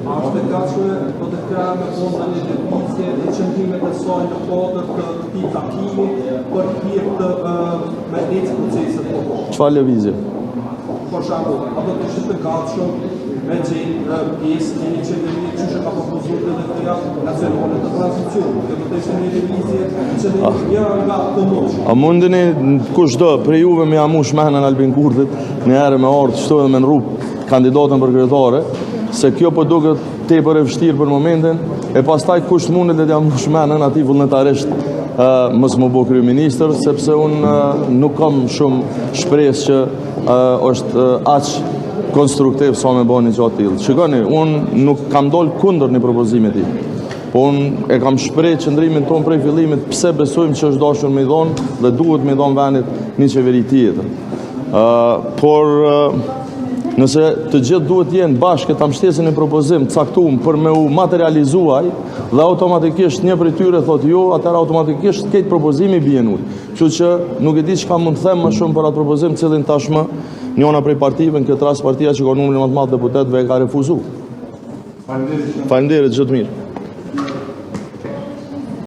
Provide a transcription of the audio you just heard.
Është e gatshme po të krajë me fondën e lëvizje e qëndrimet e saj në kodër të këtij takimi për hir të me ecë proceset po. Çfarë lëvizje? Për shembull, ato të ishte të gatshëm me qenë pjesë e një qeverie që ka propozuar drejtoria nacionale të tranzicionit. Dhe të ishte një lëvizje që një nga këndosht. A mundeni kushdo prej juve me amush mehnën Albin Kurthit në herë me ardh çdo edhe me nrrup kandidatën për kryetare, se kjo po duket tepër e vështirë për momentin, e pastaj kush mundet të amush mehnën atij vullnetarisht mos më bë kryeministër, sepse unë nuk kam shumë shpresë që është aq konstruktiv sa me bëni gjatë tillë. Shikoni, unë nuk kam dol kundër një propozimi të tij. Po unë e kam shprehë qëndrimin ton prej fillimit pse besojmë që është dashur me i dhonë dhe duhet me i dhonë vendit një qeveri tjetër. Por nëse të gjithë duhet jenë bashkë ta mbështesin një propozim caktuar për me u materializuaj dhe automatikisht një prej tyre thotë jo, atëherë automatikisht këtë propozimi bien ujë. Kështu që nuk e di çka mund të them më shumë për atë propozim, cilin tashmë njëna prej partive, në këtë rast partia që ka numrin më të madh deputetëve e ka refuzuar. Faleminderit, çdo të mirë.